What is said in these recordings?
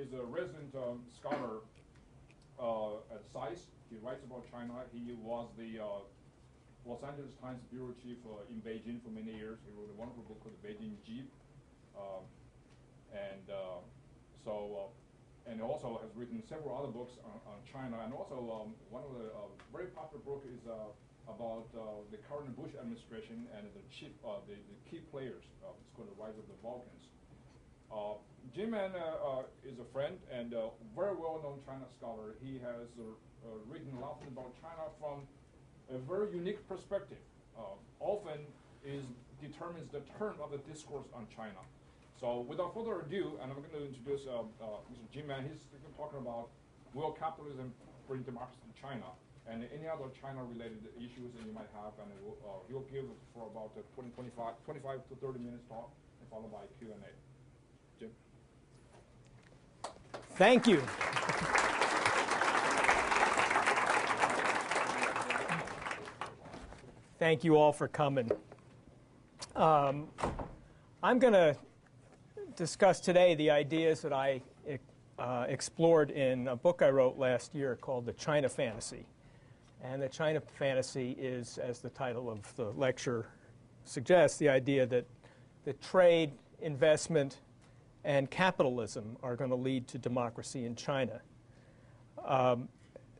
is a resident scholar at SAIS. He writes about China. He was the Los Angeles Times bureau chief in Beijing for many years. He wrote a wonderful book called The Beijing Jeep. And also has written several other books on China. And also one of the very popular book is about the current Bush administration and the key players. It's called The Rise of the Balkans. Jim Man is a friend and a very well-known China scholar. He has written a lot about China from a very unique perspective. Often determines the turn of the discourse on China. So without further ado, and I'm going to introduce Mr. Jim Man. He's talking about will capitalism bring democracy to China and any other China-related issues that you might have. And he'll give for about 25 to 30 minutes talk, and followed by Q&A. Jim. Thank you. Thank you all for coming. I'm going to discuss today the ideas that I explored in a book I wrote last year called The China Fantasy. And the China Fantasy is, as the title of the lecture suggests, the idea that trade, investment, and capitalism are going to lead to democracy in China.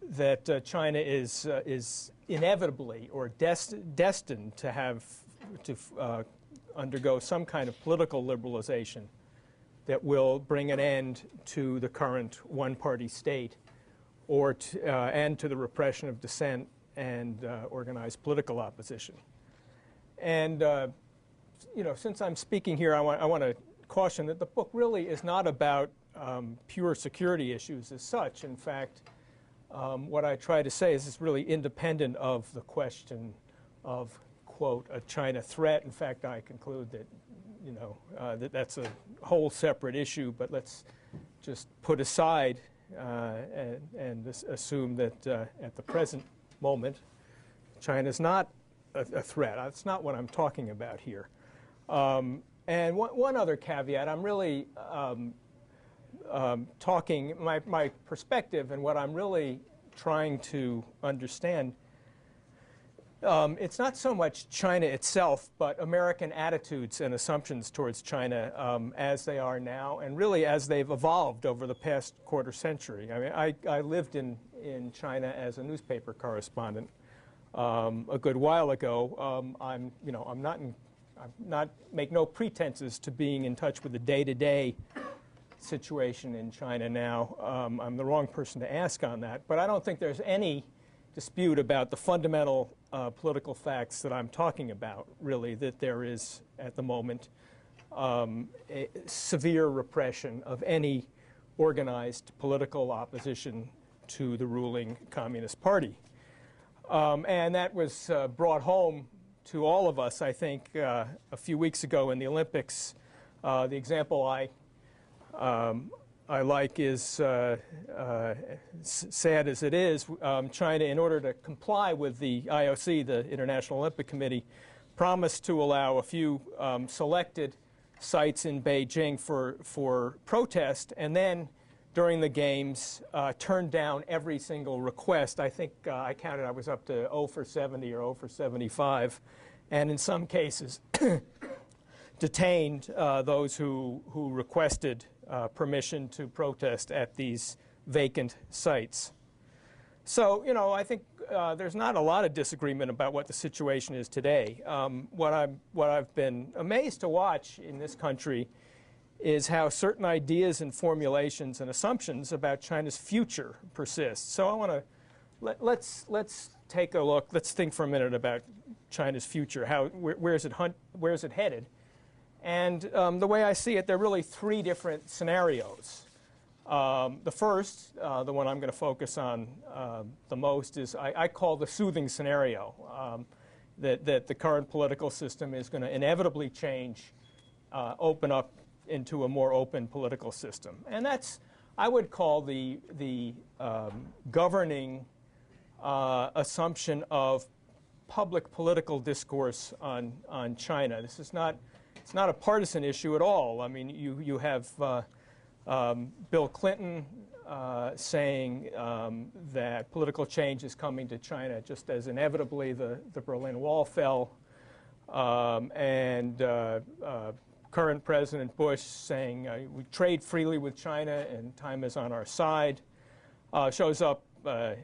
That China is inevitably or destined to undergo some kind of political liberalization that will bring an end to the current one-party state and to the repression of dissent and organized political opposition. And since I'm speaking here, I want to caution that the book really is not about pure security issues as such. In fact, what I try to say is it's really independent of the question of, quote, a China threat. In fact, I conclude that, that's a whole separate issue, but let's just put aside and assume that at the present moment, China's not a threat. That's not what I'm talking about here. And one other caveat, I'm really talking, my perspective and what I'm really trying to understand, it's not so much China itself, but American attitudes and assumptions towards China as they are now, and really as they've evolved over the past quarter century. I mean, I lived in China as a newspaper correspondent a good while ago. I'm not make no pretenses to being in touch with the day-to-day situation in China now. I'm the wrong person to ask on that, but I don't think there's any dispute about the fundamental political facts that I'm talking about, really, that there is, at the moment, a severe repression of any organized political opposition to the ruling Communist Party. And that was brought home to all of us, I think, a few weeks ago in the Olympics. The example I like is, sad as it is, China, in order to comply with the IOC, the International Olympic Committee, promised to allow a few selected sites in Beijing for protest, and then during the games turned down every single request. I think I counted, I was up to 0 for 70 or 0 for 75, and in some cases detained those who requested permission to protest at these vacant sites. So, I think there's not a lot of disagreement about what the situation is today. What I've been amazed to watch in this country is how certain ideas and formulations and assumptions about China's future persist. So I want to let's take a look. Let's think for a minute about China's future. Where is it headed? And the way I see it, there are really three different scenarios. The first, the one I'm going to focus on the most, is I call the soothing scenario, that the current political system is going to inevitably change, open up into a more open political system. And that's, I would call the governing assumption of public political discourse on China. This is not, it's not a partisan issue at all. I mean, you have Bill Clinton saying that political change is coming to China just as inevitably the Berlin Wall fell, and current President Bush saying we trade freely with China and time is on our side. Shows up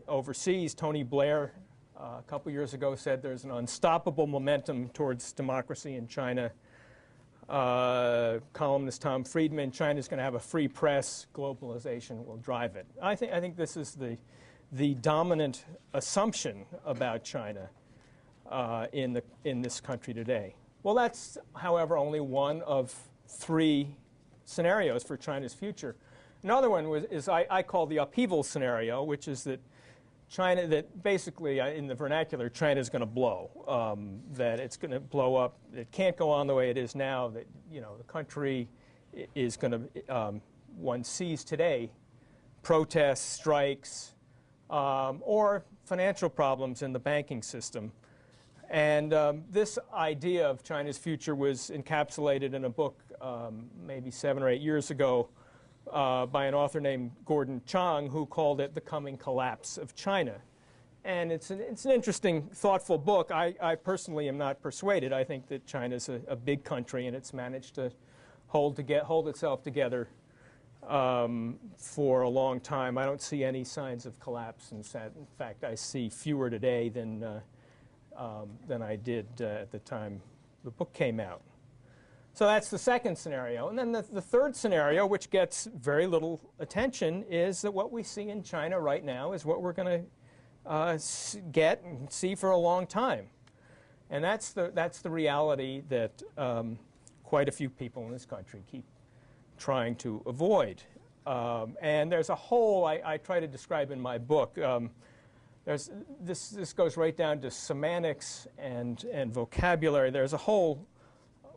overseas. Tony Blair a couple years ago said there's an unstoppable momentum towards democracy in China. Columnist Tom Friedman, China's going to have a free press, globalization will drive it. I think this is the dominant assumption about China in this country today. Well, that's, however, only one of three scenarios for China's future. Another one is I call the upheaval scenario, which is that China, that basically in the vernacular, China is going to blow, that it's going to blow up. It can't go on the way it is now, that the country is going to, one sees today, protests, strikes, or financial problems in the banking system. And this idea of China's future was encapsulated in a book maybe 7 or 8 years ago by an author named Gordon Chang, who called it The Coming Collapse of China. And it's an interesting, thoughtful book. I personally am not persuaded. I think that China's a big country, and it's managed to hold itself together for a long time. I don't see any signs of collapse. In fact, I see fewer today than I did at the time the book came out. So that's the second scenario. And then the third scenario, which gets very little attention, is that what we see in China right now is what we're going to get and see for a long time. And that's the reality that quite a few people in this country keep trying to avoid. And there's a whole, I try to describe in my book, this goes right down to semantics and vocabulary. There's a whole,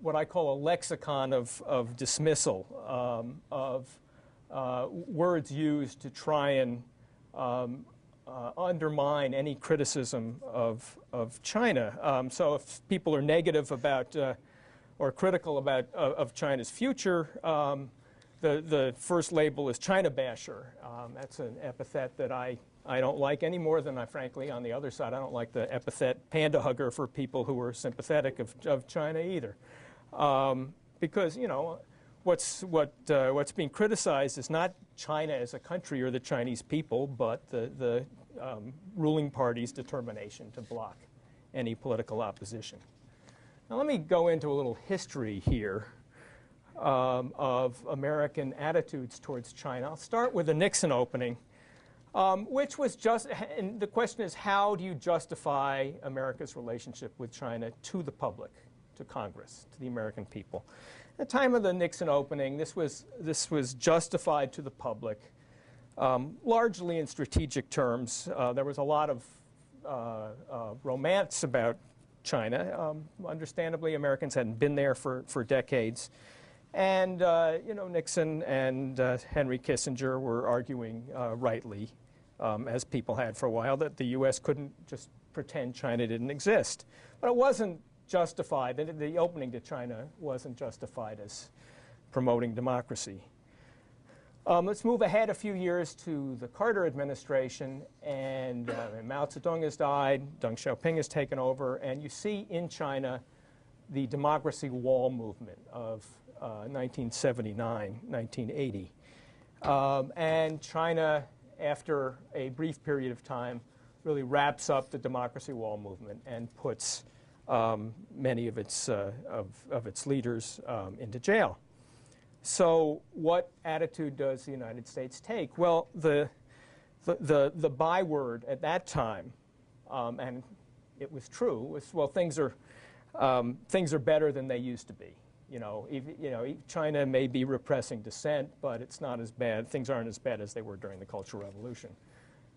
what I call a lexicon of dismissal, of words used to try and undermine any criticism of China. So if people are negative about or critical of China's future, the first label is China basher. That's an epithet that I don't like any more than frankly, on the other side, I don't like the epithet panda hugger for people who are sympathetic of China either. Because what's being criticized is not China as a country or the Chinese people, but the ruling party's determination to block any political opposition. Now let me go into a little history here of American attitudes towards China. I'll start with the Nixon opening, which was just, and the question is, how do you justify America's relationship with China to the public, to Congress, to the American people? At the time of the Nixon opening, this was justified to the public, largely in strategic terms. There was a lot of romance about China. Understandably, Americans hadn't been there for decades. And Nixon and Henry Kissinger were arguing rightly, as people had for a while, that the U.S. couldn't just pretend China didn't exist. But it wasn't justified. The opening to China wasn't justified as promoting democracy. Let's move ahead a few years to the Carter administration, and Mao Zedong has died, Deng Xiaoping has taken over, and you see in China the democracy wall movement of 1979, 1980. And China, after a brief period of time, really wraps up the democracy wall movement and puts many of its leaders into jail. So what attitude does the United States take? Well, the byword at that time, and it was true, was, well, things are better than they used to be. China may be repressing dissent, but it's not as bad. Things aren't as bad as they were during the Cultural Revolution.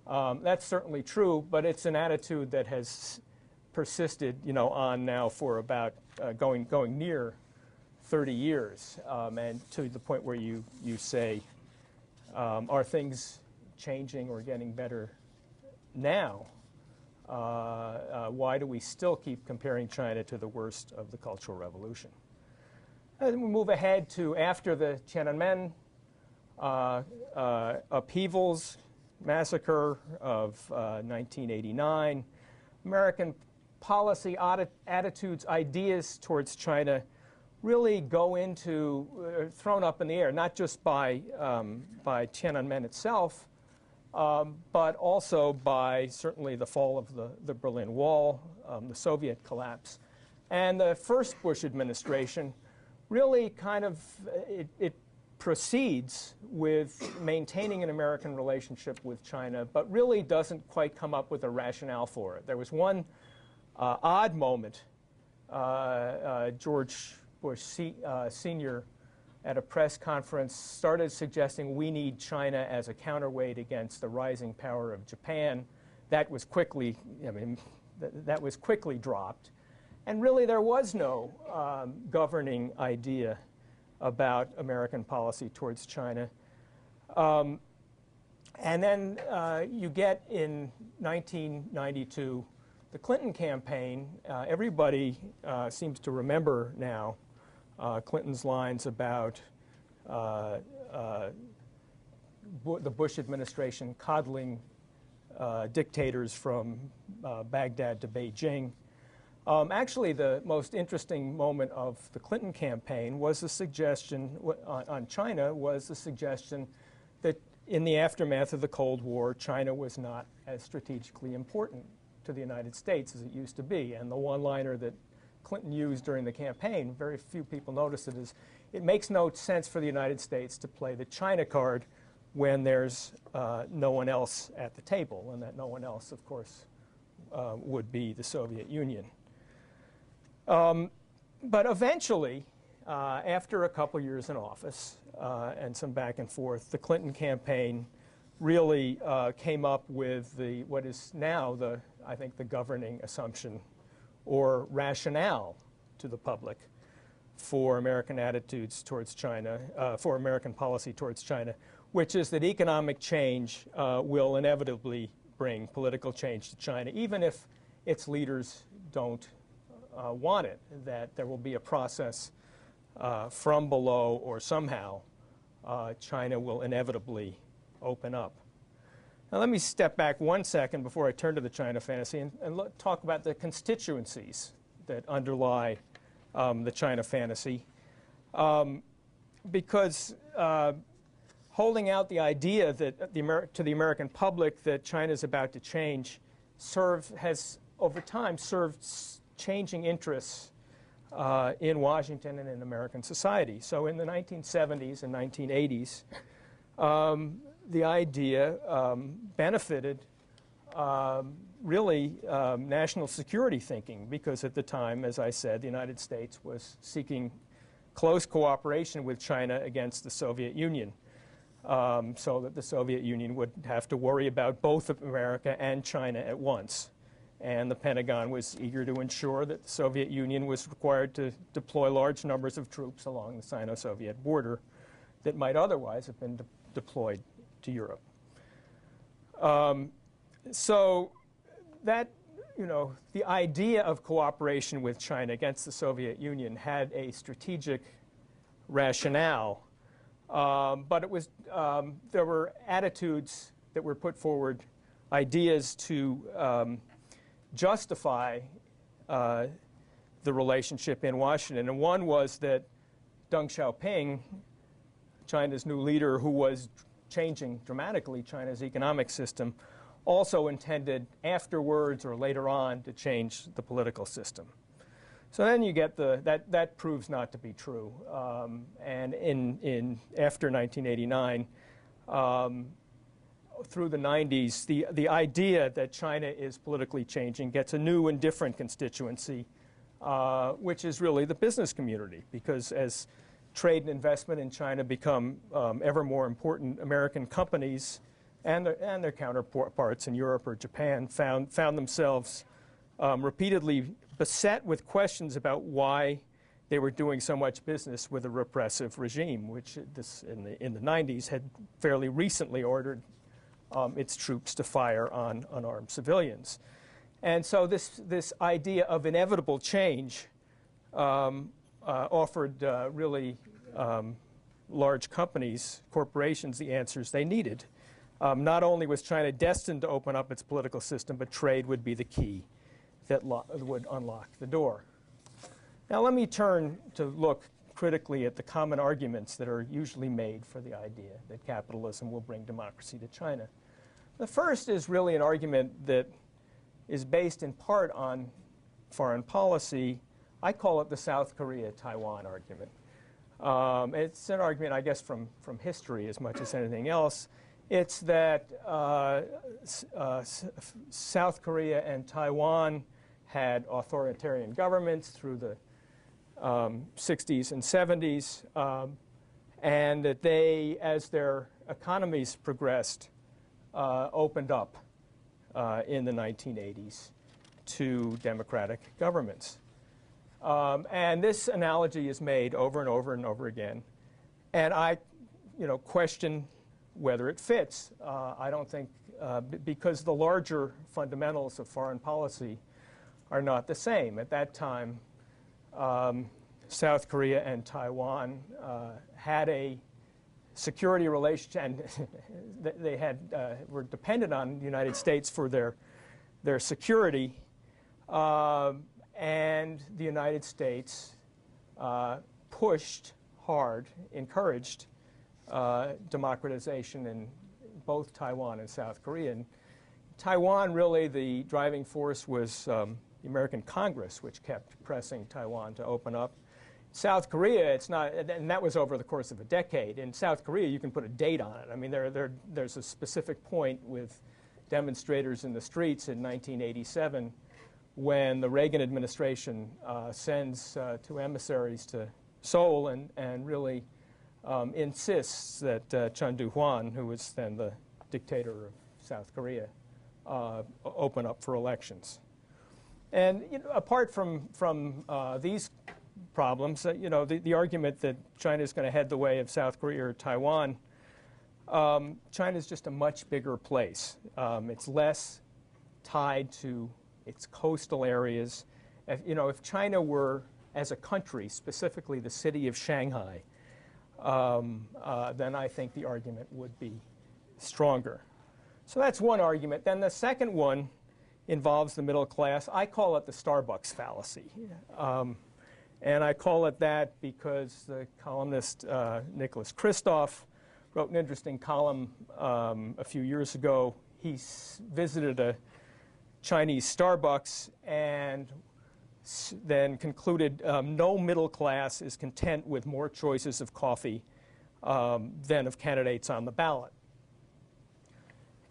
That's certainly true, but it's an attitude that has persisted, on now for about going near 30 years, and to the point where you say, are things changing or getting better now? Why do we still keep comparing China to the worst of the Cultural Revolution? And we move ahead to after the Tiananmen upheavals, massacre of 1989, American policy attitudes, ideas towards China really go into, thrown up in the air, not just by Tiananmen itself, but also by certainly the fall of the Berlin Wall, the Soviet collapse. And the first Bush administration really kind of, it proceeds with maintaining an American relationship with China, but really doesn't quite come up with a rationale for it. There was one odd moment. George Bush Sr. at a press conference started suggesting we need China as a counterweight against the rising power of Japan. That was quickly, that was quickly dropped. And really there was no governing idea about American policy towards China. And then you get in 1992 the Clinton campaign. Everybody seems to remember now Clinton's lines about the Bush administration coddling dictators from Baghdad to Beijing. Actually, the most interesting moment of the Clinton campaign was the suggestion on China was the suggestion that in the aftermath of the Cold War, China was not as strategically important to the United States as it used to be. And the one-liner that Clinton used during the campaign, very few people noticed it, is it makes no sense for the United States to play the China card when there's no one else at the table. And that no one else, of course, would be the Soviet Union. But eventually, after a couple years in office and some back and forth, the Clinton campaign really came up with what is now I think the governing assumption or rationale to the public for American attitudes towards China, for American policy towards China, which is that economic change will inevitably bring political change to China, even if its leaders don't want it, that there will be a process from below or somehow China will inevitably open up. Now let me step back 1 second before I turn to the China fantasy and talk about the constituencies that underlie the China fantasy. Because holding out the idea that to the American public that China is about to change has over time served changing interests in Washington and in American society. So in the 1970s and 1980s, the idea benefited really national security thinking, because at the time, as I said, the United States was seeking close cooperation with China against the Soviet Union, so that the Soviet Union would have to worry about both America and China at once. And the Pentagon was eager to ensure that the Soviet Union was required to deploy large numbers of troops along the Sino-Soviet border that might otherwise have been deployed to Europe. So that, the idea of cooperation with China against the Soviet Union had a strategic rationale, but it was, there were attitudes that were put forward, ideas to justify the relationship in Washington. And one was that Deng Xiaoping, China's new leader, who was changing dramatically China's economic system, also intended afterwards or later on to change the political system. So then you get that proves not to be true. And after 1989, through the 90s, the idea that China is politically changing gets a new and different constituency, which is really the business community, because as trade and investment in China become ever more important, American companies and their counterparts in Europe or Japan found themselves repeatedly beset with questions about why they were doing so much business with a repressive regime, which in the 90s had fairly recently ordered its troops to fire on unarmed civilians. And so this idea of inevitable change offered really large companies, corporations, the answers they needed. Not only was China destined to open up its political system, but trade would be the key that would unlock the door. Now let me turn to look critically at the common arguments that are usually made for the idea that capitalism will bring democracy to China. The first is really an argument that is based in part on foreign policy. I call it the South Korea-Taiwan argument. It's an argument, I guess, from history as much as anything else. It's that South Korea and Taiwan had authoritarian governments through the 60s and 70s, and that they, as their economies progressed, opened up in the 1980s to democratic governments. And this analogy is made over and over and over again. And I question whether it fits. I don't think, because the larger fundamentals of foreign policy are not the same. At that time, South Korea and Taiwan had a security relationship, and they were dependent on the United States for their security. And the United States pushed hard, encouraged democratization in both Taiwan and South Korea. And Taiwan, really, the driving force was the American Congress, which kept pressing Taiwan to open up. South Korea, it's not, and that was over the course of a decade. In South Korea, you can put a date on it. I mean, there's a specific point with demonstrators in the streets in 1987 when the Reagan administration sends two emissaries to Seoul and really insists that Chun Doo-hwan, who was then the dictator of South Korea, open up for elections. And apart from these problems, the argument that China is going to head the way of South Korea or Taiwan, China is just a much bigger place. It's less tied to its coastal areas. If China were, as a country, specifically the city of Shanghai, then I think the argument would be stronger. So that's one argument. Then the second one involves the middle class. I call it the Starbucks fallacy. And I call it that because the columnist Nicholas Kristof wrote an interesting column a few years ago. He visited a Chinese Starbucks and then concluded no middle class is content with more choices of coffee than of candidates on the ballot.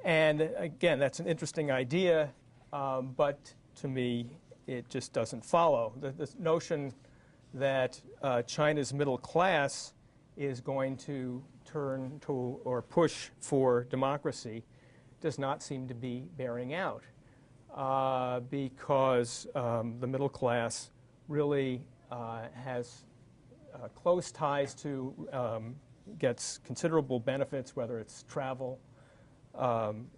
And again, that's an interesting idea, but to me, it just doesn't follow. The notion that China's middle class is going to turn to or push for democracy does not seem to be bearing out. Because the middle class really has close ties to, gets considerable benefits, whether it's travel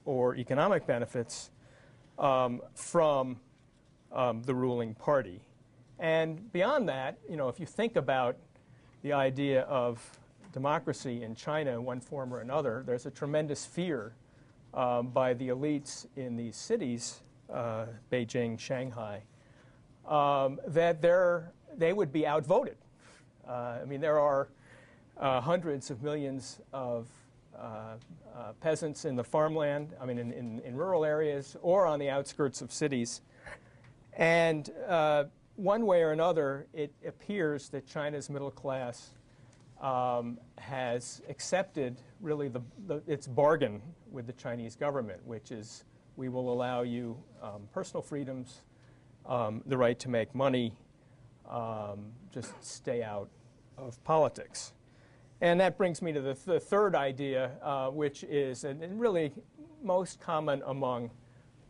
or economic benefits, from the ruling party. And beyond that, if you think about the idea of democracy in China in one form or another, there's a tremendous fear by the elites in these cities, Beijing, Shanghai, that they would be outvoted. I mean, there are hundreds of millions of peasants in the farmland, I mean, in rural areas or on the outskirts of cities. And one way or another, it appears that China's middle class has accepted really its bargain with the Chinese government, which is we will allow you personal freedoms, the right to make money, just stay out of politics. And that brings me to the third idea, which is and really most common among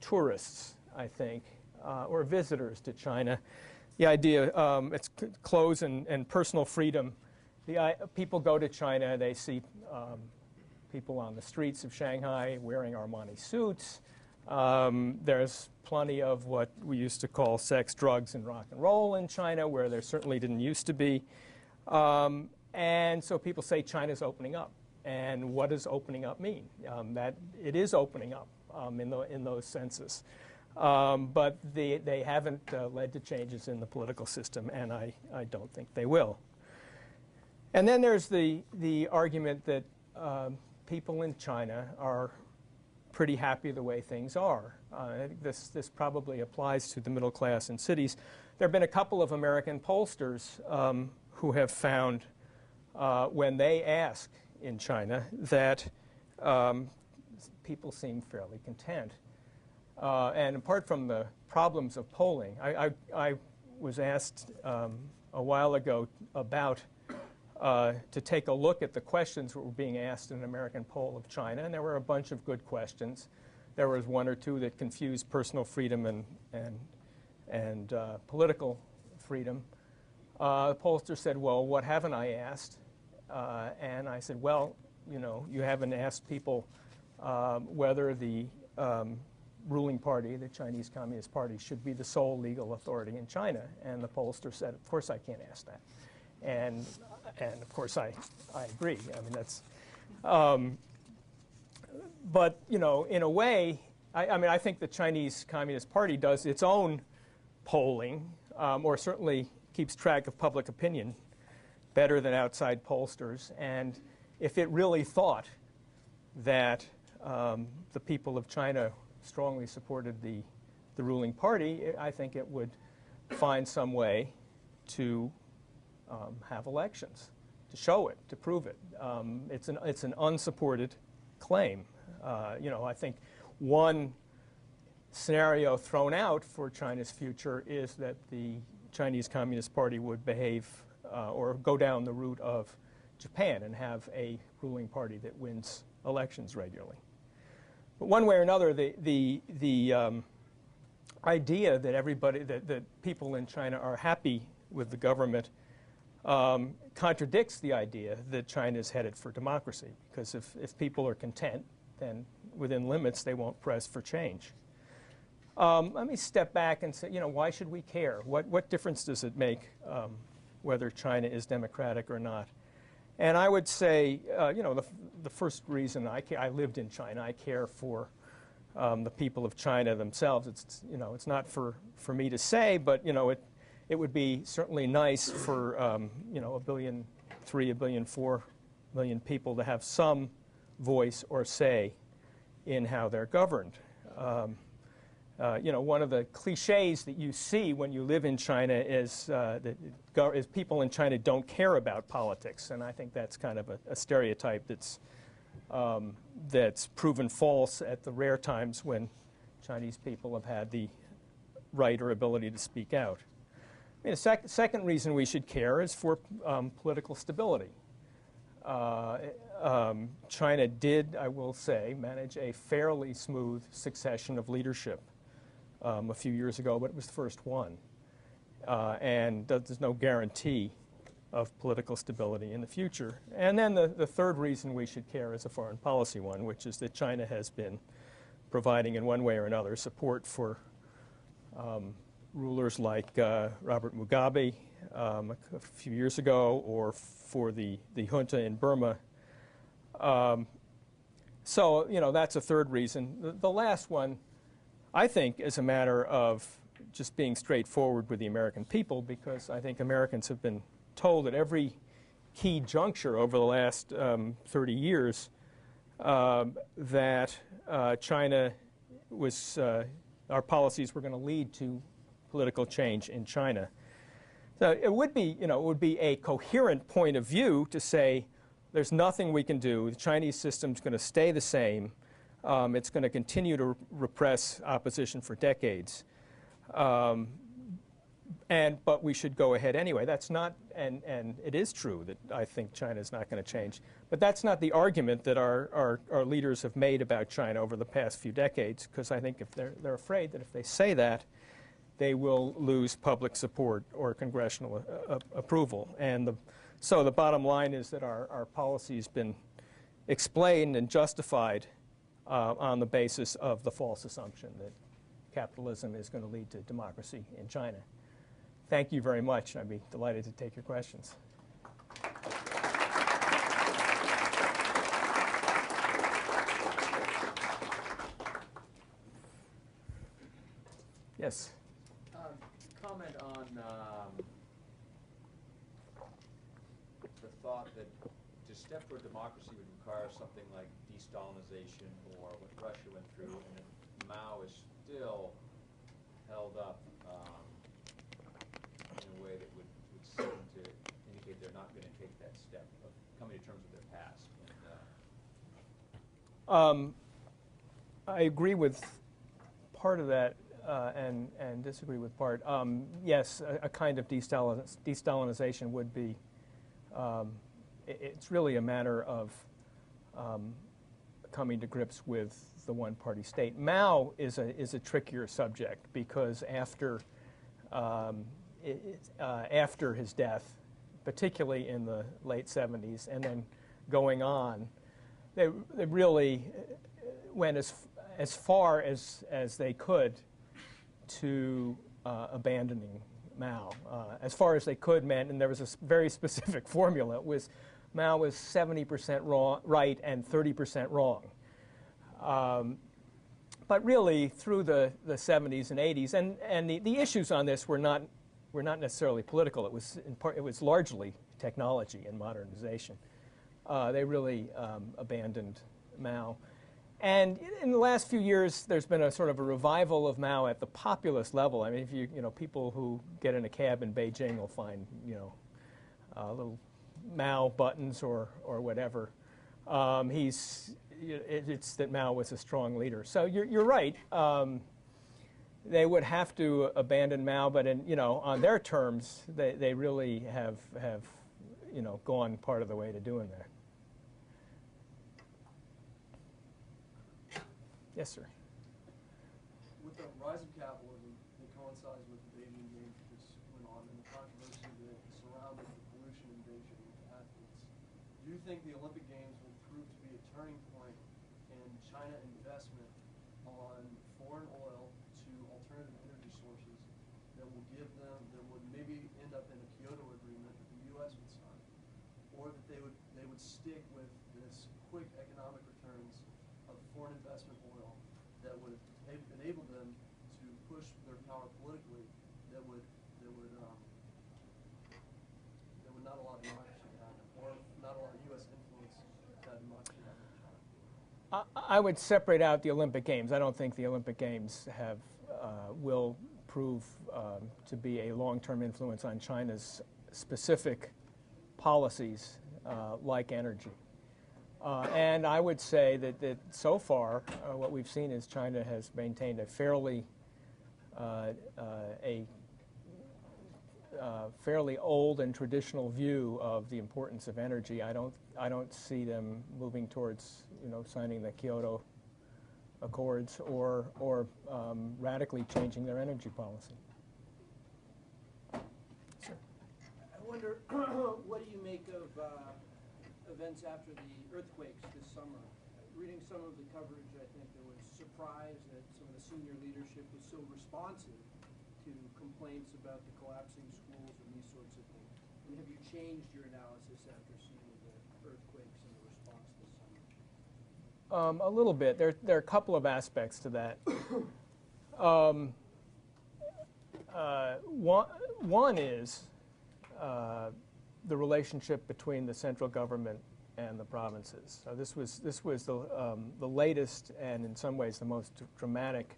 tourists, I think, or visitors to China. The idea, it's clothes and personal freedom. People go to China, they see people on the streets of Shanghai wearing Armani suits. There's plenty of what we used to call sex, drugs, and rock and roll in China, where there certainly didn't used to be. And so people say China's opening up. And what does opening up mean? That it is opening up in those senses. But they haven't led to changes in the political system, and I don't think they will. And then there's the argument that people in China are pretty happy the way things are. I think this probably applies to the middle class in cities. There have been a couple of American pollsters who have found, when they ask in China, that people seem fairly content. And apart from the problems of polling, I was asked a while ago about to take a look at the questions that were being asked in an American poll of China, and there were a bunch of good questions. There was one or two that confused personal freedom and political freedom. The pollster said, well, what haven't I asked? And I said, well, you haven't asked people whether the ruling party, the Chinese Communist Party, should be the sole legal authority in China. And the pollster said, of course I can't ask that. And of course I agree. I mean, that's, but in a way, I think the Chinese Communist Party does its own polling, or certainly keeps track of public opinion better than outside pollsters. And if it really thought that the people of China strongly supported the ruling party, I think it would find some way to have elections, to show it, to prove it. It's an unsupported claim. I think one scenario thrown out for China's future is that the Chinese Communist Party would behave or go down the route of Japan and have a ruling party that wins elections regularly. But one way or another, the idea that that people in China are happy with the government contradicts the idea that China is headed for democracy. Because if people are content, then within limits they won't press for change. Let me step back and say, why should we care? What difference does it make whether China is democratic or not? And I would say, the first reason I lived in China, I care for the people of China themselves. It's not for me to say, but it would be certainly nice for 1.3 billion, 1.4 billion people to have some voice or say in how they're governed. One of the cliches that you see when you live in China is that people in China don't care about politics, and I think that's kind of a stereotype that's proven false at the rare times when Chinese people have had the right or ability to speak out. The second reason we should care is for political stability. China did, I will say, manage a fairly smooth succession of leadership a few years ago, but it was the first one. And there's no guarantee of political stability in the future. And then the third reason we should care is a foreign policy one, which is that China has been providing in one way or another support for rulers like Robert Mugabe a few years ago, or for the junta in Burma. So, that's a third reason. The last one, I think, is a matter of just being straightforward with the American people, because I think Americans have been told at every key juncture over the last 30 years that China was, our policies were going to lead to political change in China. So it would be, it would be a coherent point of view to say there's nothing we can do. The Chinese system's going to stay the same. It's going to continue to repress opposition for decades. But we should go ahead anyway. That's not, and it is true that I think China is not going to change. But that's not the argument that our leaders have made about China over the past few decades, because I think if they're afraid that if they say that, they will lose public support or congressional approval. And so the bottom line is that our policy has been explained and justified on the basis of the false assumption that capitalism is going to lead to democracy in China. Thank you very much. I'd be delighted to take your questions. Yes. Comment on the thought that to step toward democracy would require something like de-Stalinization or what Russia went through, and that Mao is still held up in a way that would seem to indicate they're not going to take that step of coming to terms with their past. I agree with part of that and disagree with part. Yes, a kind of de-Stalinization would be, it's really a matter of coming to grips with the one-party state. Mao is a trickier subject because after his death, particularly in the late 70s, and then going on, they really went as far as they could to abandoning Mao. As far as they could meant, and there was a very specific formula, it was Mao was 70% right and 30% wrong. But really, through the 70s and 80s, and the issues on this were not necessarily political. It was largely technology and modernization. They really abandoned Mao. And in the last few years, there's been a sort of a revival of Mao at the populist level. I mean, if you know, people who get in a cab in Beijing will find, you know, little Mao buttons or whatever. It's that Mao was a strong leader. So you're right. They would have to abandon Mao, but on their terms, they really have gone part of the way to doing that. Yes, sir. With the rise of capitalism, it coincides with the Beijing Games that just went on and the controversy that surrounded the pollution in Beijing with athletes. Do you think the Olympic Games will prove to be a turning point in China investment on foreign oil to alternative energy sources that will give them, that would maybe end up in a Kyoto agreement that the U.S. would sign, or that they would stick with this quick economic returns of foreign investment oil that would enable them to push their power politically, that would not allow democracy to happen, or not allow U.S. influence to have democracy happen in China? I would separate out the Olympic Games. I don't think the Olympic Games will prove to be a long-term influence on China's specific policies like energy. And I would say that so far, what we've seen is China has maintained a fairly old and traditional view of the importance of energy. I don't see them moving towards signing the Kyoto Accords or radically changing their energy policy. Sure. I wonder, what do you make of events after the earthquakes this summer? Reading some of the coverage, I think there was surprise that some of the senior leadership was so responsive to complaints about the collapsing schools and these sorts of things. And have you changed your analysis after seeing the earthquakes and the response this summer? A little bit. There are a couple of aspects to that. One is the relationship between the central government and the provinces. So this was the latest and in some ways the most dramatic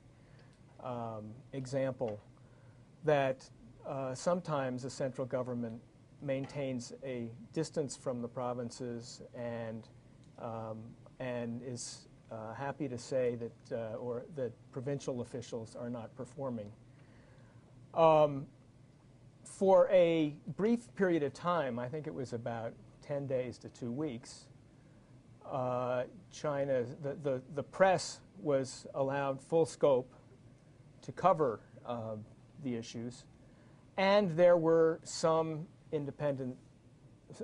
example that sometimes the central government maintains a distance from the provinces and is happy to say that provincial officials are not performing. For a brief period of time, I think it was about 10 days to 2 weeks, China, the press was allowed full scope to cover the issues, and there were some independent,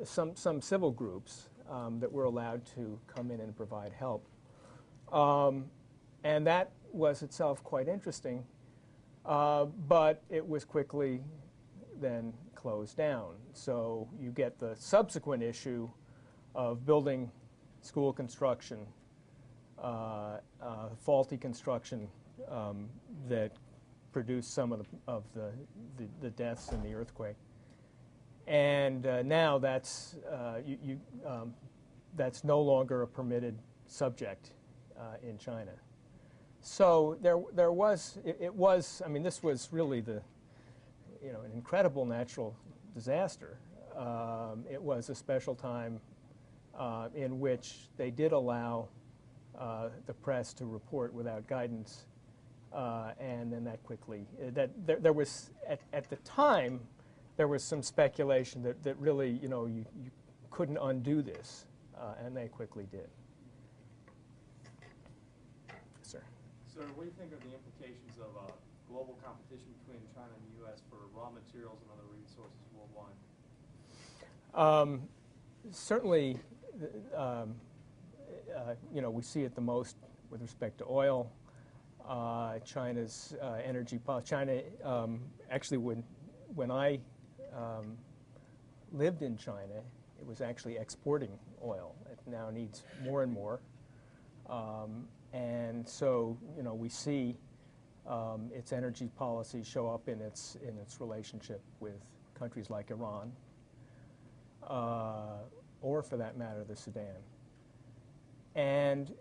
some civil groups that were allowed to come in and provide help. And that was itself quite interesting, but it was quickly then closed down. So you get the subsequent issue of building school construction, faulty construction that produced some of the deaths in the earthquake. And now that's that's no longer a permitted subject in China. So there was I mean, this was really an incredible natural disaster. It was a special time in which they did allow the press to report without guidance, and then that quickly there was at the time there was some speculation that really you couldn't undo this, and they quickly did. Sir. Sir, what do you think are the implications of global competition between China and the U.S. for raw materials and other resources worldwide? Certainly, we see it the most with respect to oil. China's energy policy. China actually, when I lived in China, it was actually exporting oil. It now needs more and more. And so, we see its energy policy show up in its relationship with countries like Iran, or for that matter, the Sudan. And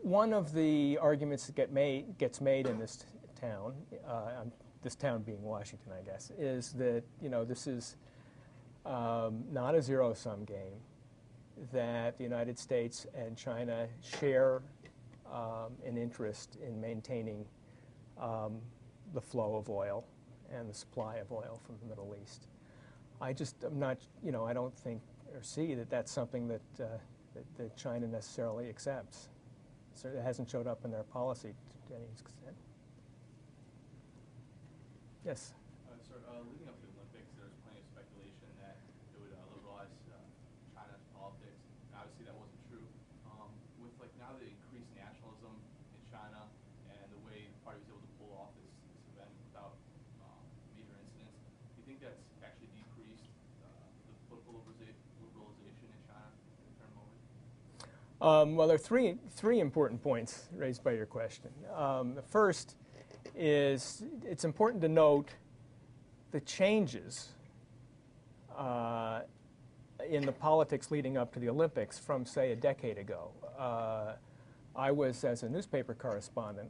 one of the arguments that gets made in this town being Washington, I guess, is that this is not a zero-sum game, that the United States and China share an interest in maintaining the flow of oil and the supply of oil from the Middle East. I don't think or see that that's something that China necessarily accepts. So it hasn't showed up in their policy to any extent. Yes? Sir, leading up to the Olympics, there was plenty of speculation that it would liberalize China's politics. And obviously, that wasn't true. With now the increased nationalism in China and the way the party was able to pull off this event without major incidents, do you think that's actually decreased the political liberalization in China in the current moment? Well, there are three important points raised by your question. The first is it's important to note the changes in the politics leading up to the Olympics from, say, a decade ago. I was, as a newspaper correspondent,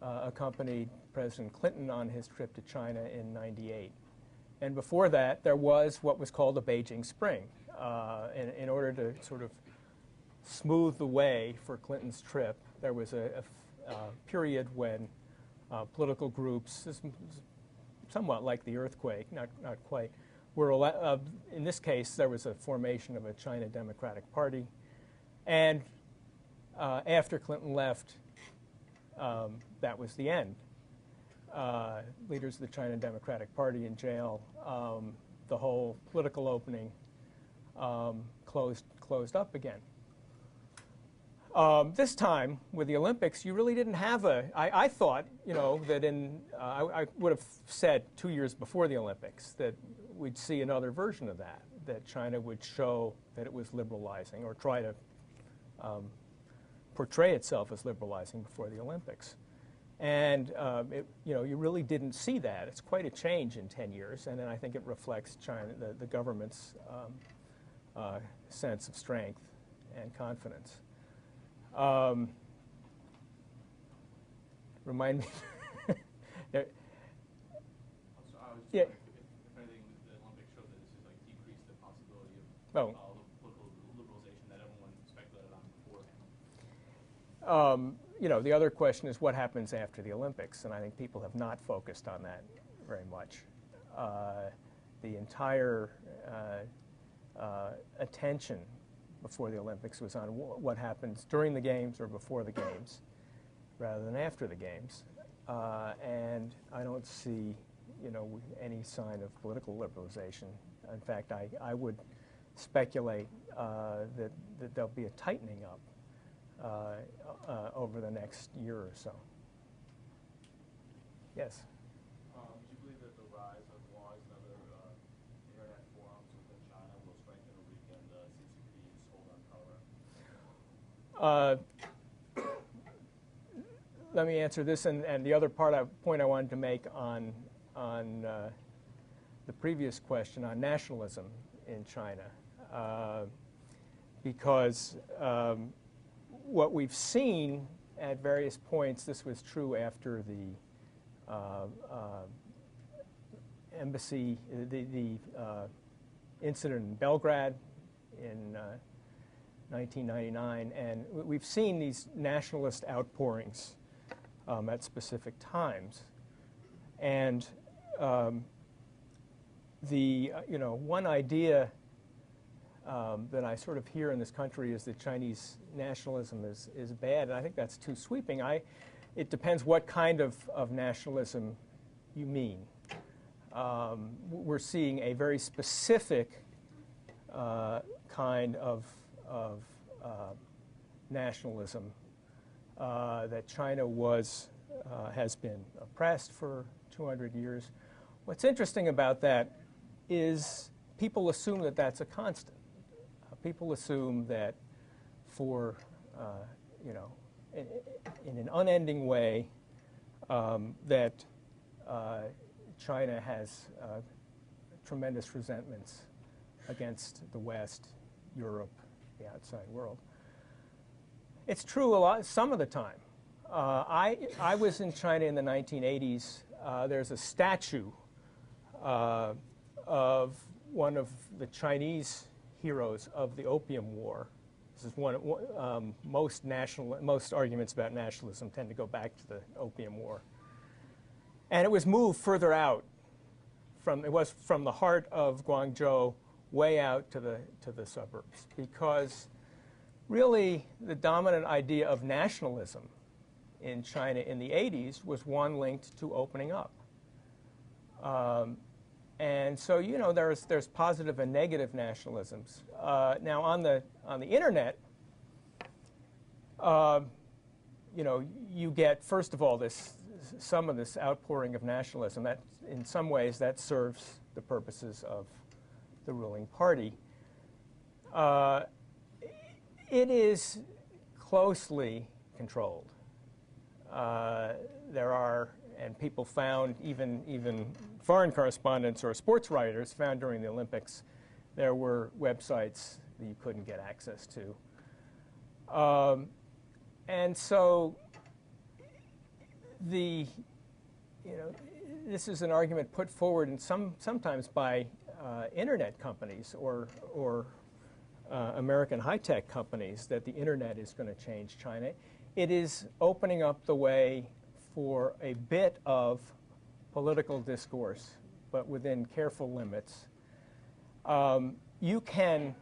accompanied President Clinton on his trip to China in '98. And before that, there was what was called the Beijing Spring. In order to sort of smooth the way for Clinton's trip, there was a period when political groups, somewhat like the earthquake, not quite, were in this case, there was a formation of a China Democratic Party. And after Clinton left, that was the end. Leaders of the China Democratic Party in jail, the whole political opening closed up again. This time, with the Olympics, you really didn't have I thought, that I would have said 2 years before the Olympics that we'd see another version of that China would show that it was liberalizing or try to portray itself as liberalizing before the Olympics. And, you really didn't see that. It's quite a change in 10 years, and then I think it reflects China, the government's sense of strength and confidence. Remind me. I was Yeah. if anything, the Olympics showed that this has decreased the possibility of political liberalization that everyone speculated on beforehand. The other question is what happens after the Olympics, and I think people have not focused on that very much. The entire attention before the Olympics was on what happens during the games or before the games, rather than after the games. And I don't see, any sign of political liberalization. In fact, I would speculate that there'll be a tightening up over the next year or so. Yes? Do you believe that the rise of blogs and other internet forums within China will strengthen or weaken the CCP's hold on power? let me answer this and the other point I wanted to make on the previous question on nationalism in China, because what we've seen at various points, this was true after the embassy, the incident in Belgrade in 1999, and we've seen these nationalist outpourings at specific times. And one idea that I sort of hear in this country is that Chinese nationalism is bad, and I think that's too sweeping. It depends what kind of nationalism you mean. We're seeing a very specific kind of nationalism that China has been oppressed for 200 years. What's interesting about that is people assume that that's a constant. People assume that for, in an unending way, that China has tremendous resentments against the West, Europe, the outside world. It's true some of the time. I was in China in the 1980s. There's a statue of one of the Chinese heroes of the Opium War. This is most arguments about nationalism tend to go back to the Opium War. And it was moved further out. It was from the heart of Guangzhou way out to the suburbs, because really the dominant idea of nationalism in China in the 80s was one linked to opening up. And so, there's positive and negative nationalisms. Now, on the internet, you get, first of all, some of this outpouring of nationalism. That, in some ways, that serves the purposes of the ruling party. It is closely controlled. There are, and people found, even foreign correspondents or sports writers found during the Olympics, there were websites that you couldn't get access to. And so this is an argument put forward and sometimes by internet companies or American high-tech companies that the internet is going to change China. It is opening up the way for a bit of political discourse, but within careful limits. You can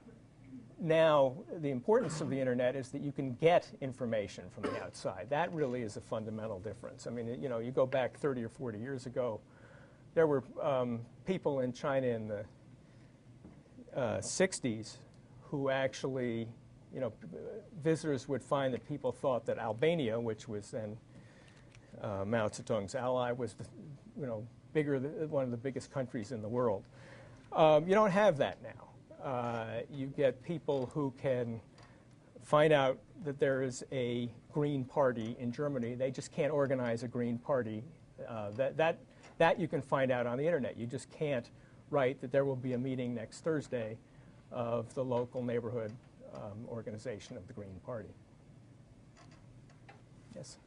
now, the importance of the internet is that you can get information from the outside. That really is a fundamental difference. I mean, you go back 30 or 40 years ago, there were people in China in the 60s who actually, visitors would find that people thought that Albania, which was then Mao Zedong's ally, was one of the biggest countries in the world. You don't have that now. You get people who can find out that there is a Green Party in Germany. They just can't organize a Green Party. That you can find out on the internet. You just can't write that there will be a meeting next Thursday of the local neighborhood organization of the Green Party. Yes?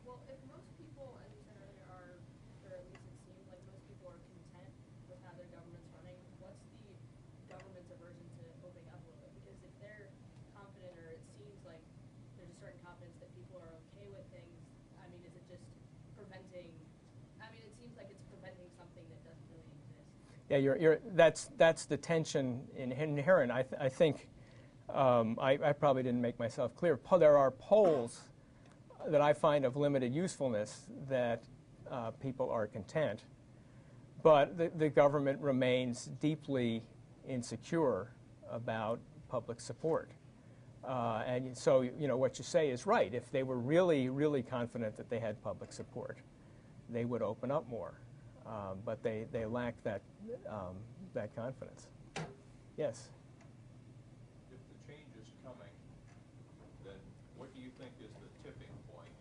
Well, if most people, as you said earlier, or at least it seems like most people are content with how their government's running, what's the government's aversion to opening up a little bit? Because if they're confident, or it seems like there's a certain confidence that people are okay with things, I mean, is it just preventing? I mean, it seems like it's preventing something that doesn't really exist. Yeah, that's the tension inherent. I think I probably didn't make myself clear. There are polls that I find of limited usefulness that people are content, but the government remains deeply insecure about public support. And so, what you say is right. If they were really, really confident that they had public support, they would open up more. But they lack that confidence. Yes? If the change is coming, then what do you think is the tipping point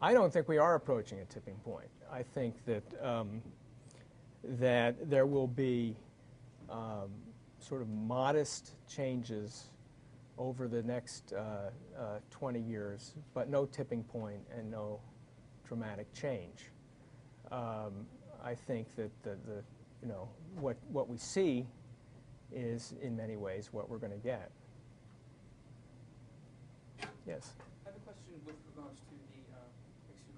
I don't think we are approaching a tipping point. I think that that there will be sort of modest changes over the next 20 years, but no tipping point and no dramatic change. I think that what we see is in many ways what we're going to get. Yes. I have a question with regards to the,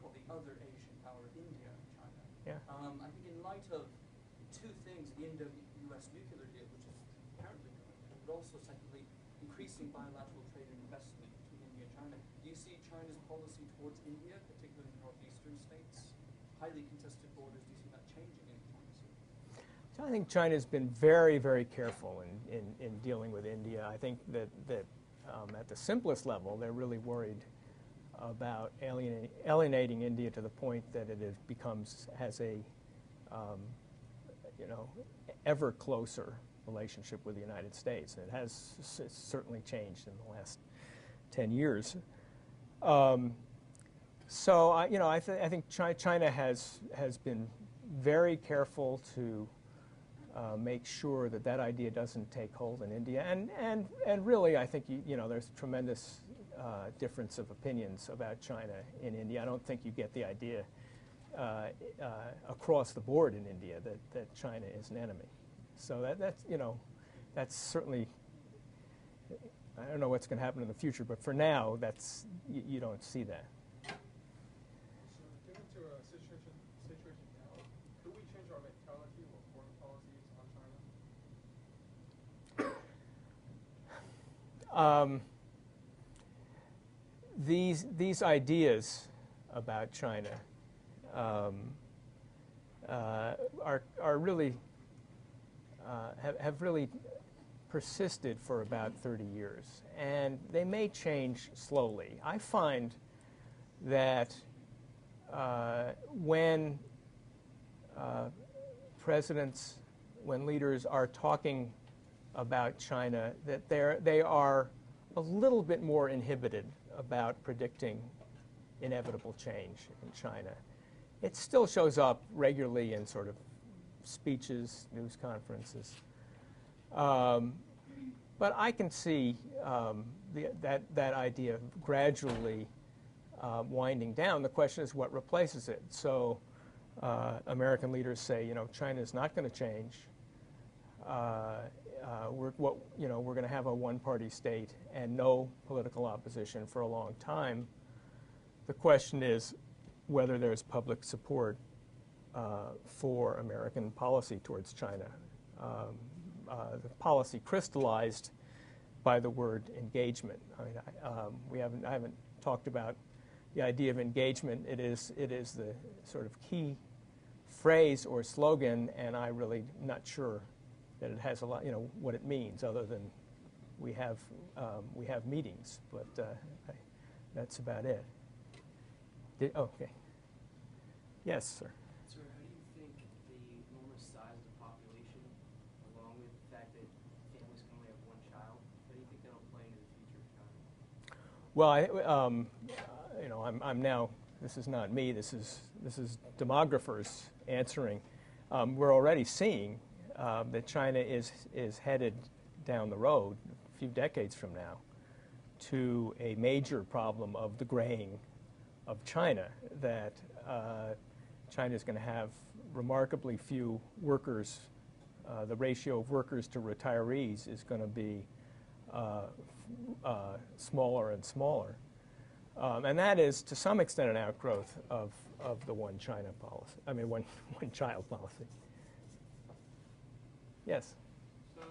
what you call the other Asian power, India and China. Yeah. I think in light of two things, the Indo-US nuclear deal, which is apparently going to, but also secondly, increasing bilateral trade and investment between India and China. Do you see China's policy towards India, particularly the northeastern states, highly contested borders, do you see that changing anytime soon? So I think China's been very, very careful in dealing with India. I think that at the simplest level, they're really worried about alienating India to the point that it has a ever closer relationship with the United States. And it's certainly changed in the last 10 years. So I think China has been very careful to make sure that idea doesn't take hold in India, and really I think there's tremendous difference of opinions about China in India. I don't think you get the idea across the board in India that China is an enemy. So that's certainly, I don't know what's going to happen in the future, but for now you don't see that. So getting to a situation now, do we change our mentality or foreign policies on China? These ideas about China are really have really persisted for about 30 years, and they may change slowly. I find that when when leaders are talking about China, that they are a little bit more inhibited about predicting inevitable change in China. It still shows up regularly in sort of speeches, news conferences. But I can see that idea gradually winding down. The question is what replaces it. So American leaders say, China is not going to change. We're going to have a one-party state and no political opposition for a long time. The question is whether there's public support for American policy towards China. The policy crystallized by the word engagement. I mean, I haven't talked about the idea of engagement. It is the sort of key phrase or slogan, and I'm really not sure that it has a lot, what it means, other than we have meetings, but that's about it. Okay. Yes, sir. Sir, how do you think the enormous size of the population, along with the fact that families can only have one child, how do you think that'll play into the future of China? Well, I'm now. This is not me. This is demographers answering. We're already seeing that China is headed down the road a few decades from now to a major problem of the graying of China, that China is going to have remarkably few workers. The ratio of workers to retirees is going to be smaller and smaller. And that is, to some extent, an outgrowth of the one China policy. I mean, one child policy. Yes? So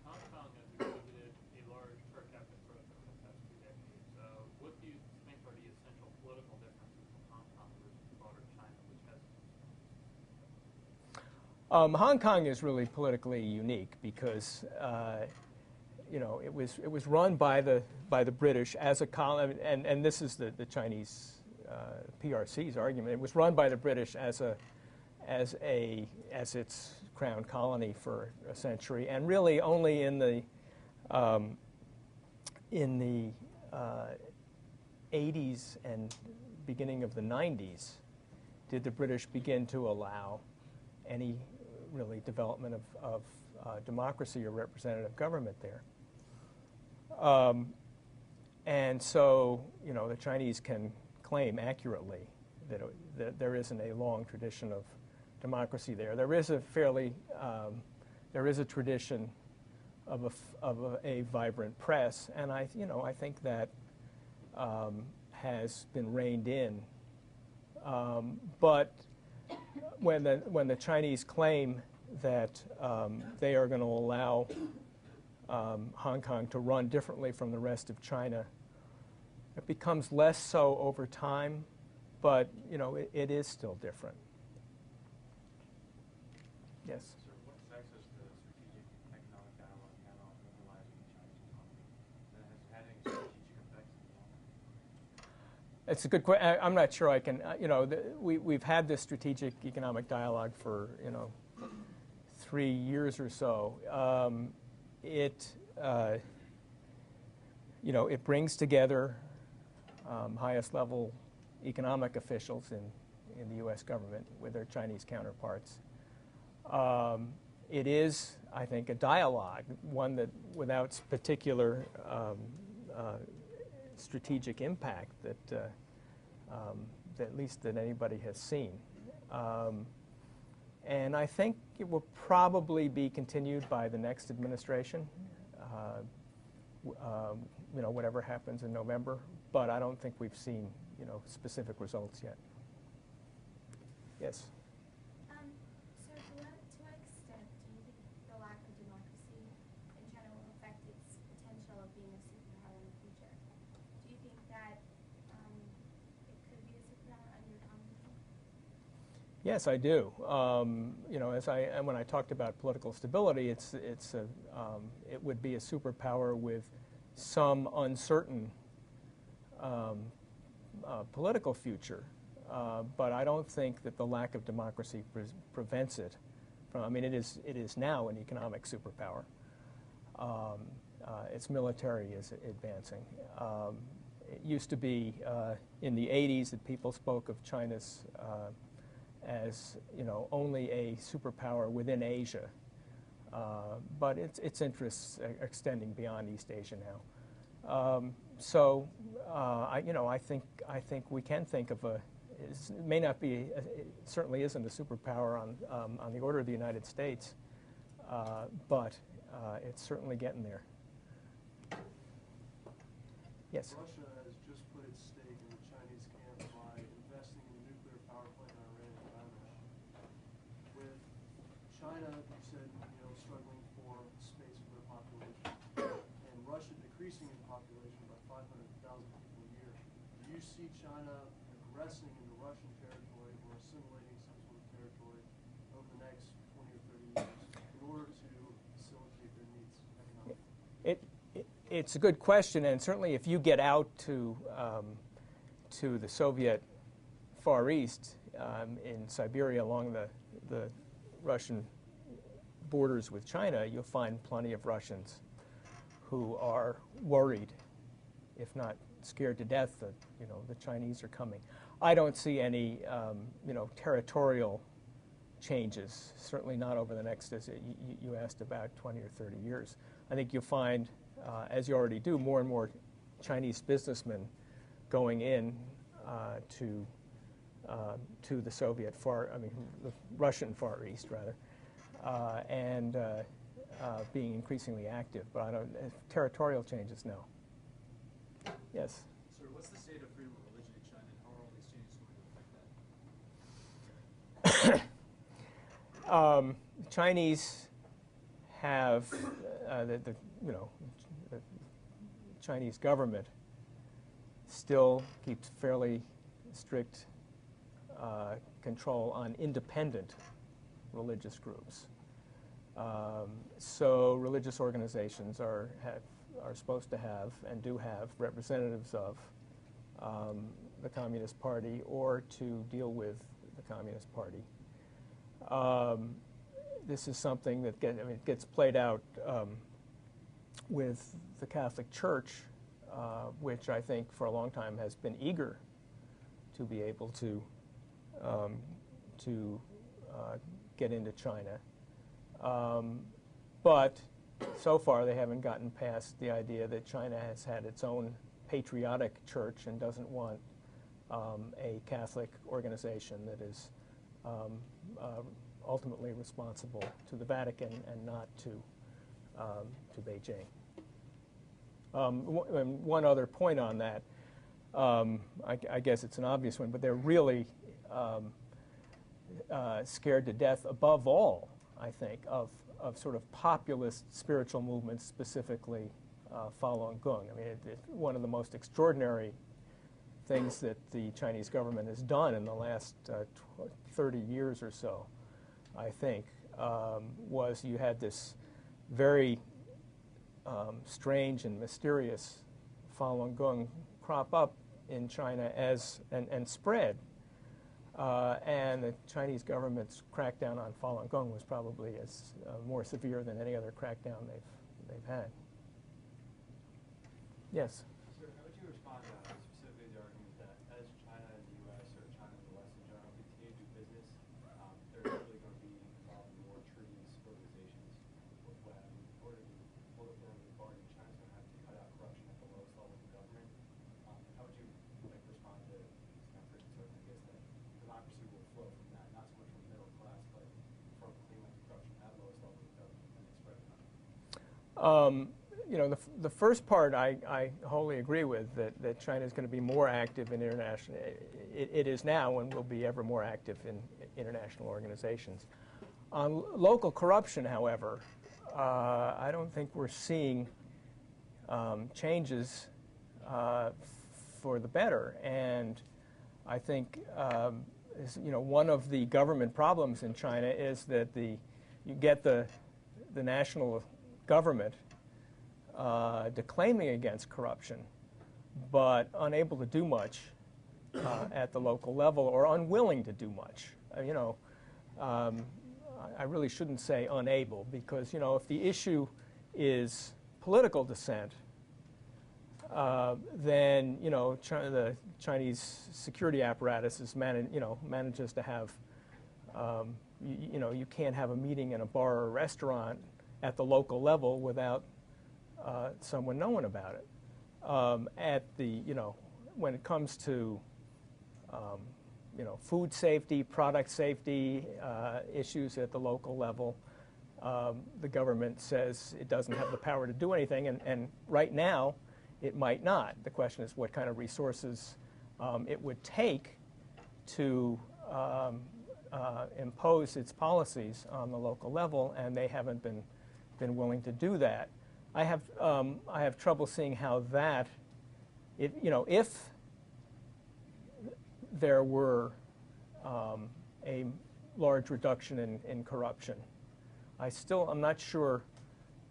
Hong Kong has exhibited a large per capita growth over the past 2 decades. What do you think are the essential political differences in Hong Kong versus broader China, which has? Hong Kong is really politically unique because it was run by the British as a colony, and this is the Chinese PRC's argument. It was run by the British as its crown colony for a century, and really only in the 80s and beginning of the 90s did the British begin to allow any really development of democracy or representative government there. And so, the Chinese can claim accurately that there isn't a long tradition of democracy there. There is a tradition of a vibrant press, and I think that has been reined in. But when the Chinese claim that they are going to allow Hong Kong to run differently from the rest of China, it becomes less so over time, but it is still different. Yes. Sir, what effects has the strategic economic dialogue had on mobilizing the Chinese economy? Has it had any strategic effects in the long run? It's a good question. I'm not sure I can. We've had this strategic economic dialogue for 3 years or so. It brings together highest level economic officials in the U.S. government with their Chinese counterparts. It is, I think, a dialogue, one that without particular strategic impact that at least that anybody has seen. And I think it will probably be continued by the next administration, whatever happens in November. But I don't think we've seen, specific results yet. Yes? So to what extent do you think the lack of democracy in China will affect its potential of being a superpower in the future? Do you think that it could be a superpower under communism? Yes, I do. When I talked about political stability, it would be a superpower with some uncertain political future, but I don't think that the lack of democracy prevents it from. It is now an economic superpower. Its military is advancing. It used to be in the 80s that people spoke of China's as only a superpower within Asia, but its interests are extending beyond East Asia now. I think we can think of it may not be, it certainly isn't a superpower on the order of the United States, but it's certainly getting there. Yes. Russia has just put its stake in the Chinese camp by investing in a nuclear power plant in Iran and Bangladesh. With China, you said, struggling for space for their population, and Russia decreasing in population by 500,000 people a year. Do you see China progressing into Russian territory or assimilating some sort of territory over the next 20 or 30 years in order to facilitate their needs economically? It's a good question, and certainly if you get out to the Soviet Far East, in Siberia along the Russian borders with China, you'll find plenty of Russians who are worried, if not scared to death, that the Chinese are coming. I don't see any territorial changes, certainly not over the next, as you asked about, 20 or 30 years. I think you'll find, as you already do, more and more Chinese businessmen going in to the the Russian Far East, rather, and being increasingly active. But territorial changes, no. Yes? Sir, what's the state of freedom of religion in China, and how are all these changes going to affect that? Chinese have the Chinese government still keeps fairly strict control on independent religious groups. So religious organizations are supposed to have and do have representatives of the Communist Party or to deal with the Communist Party. This is something that gets played out with the Catholic Church, which I think for a long time has been eager to be able to get into China. But so far they haven't gotten past the idea that China has had its own patriotic church and doesn't want a Catholic organization that is ultimately responsible to the Vatican and not to Beijing. One other point on that, I guess it's an obvious one, but they're really scared to death, above all, I think, of sort of populist spiritual movements, specifically Falun Gong. I mean, one of the most extraordinary things that the Chinese government has done in the last 30 years or so, I think, was you had this very strange and mysterious Falun Gong crop up in China and spread. And the Chinese government's crackdown on Falun Gong was probably more severe than any other crackdown they've had. Yes? Sir, how would you respond specifically to the argument that as China and the U.S. or China and the West in general continue to do business, they're really going to be involved in more treaties, organizations, where in order to hold up their own bargain, China's going to have to cut out corruption at the lowest level of the government. How would you respond to this kind of concern, I guess, that democracy will flow from that, not so much from the middle class, but from cleaning up the corruption at the lowest level of the government and then spread it out? You know, the first part I wholly agree with, that China is going to be more active in international, it is now and will be ever more active in international organizations. On local corruption, however, I don't think we're seeing changes for the better. And I think, you know, one of the government problems in China is that you get the national government declaiming against corruption, but unable to do much at the local level, or unwilling to do much. You know, I really shouldn't say unable, because, you know, if the issue is political dissent, then, you know, the Chinese security apparatus manages to have, you know, you can't have a meeting in a bar or a restaurant at the local level without someone knowing about it. You know, when it comes to, you know, food safety, product safety issues at the local level, the government says it doesn't have the power to do anything, and right now it might not. The question is what kind of resources it would take to impose its policies on the local level, and they haven't been willing to do that. I have trouble seeing how that, you know, if there were a large reduction in corruption, I'm not sure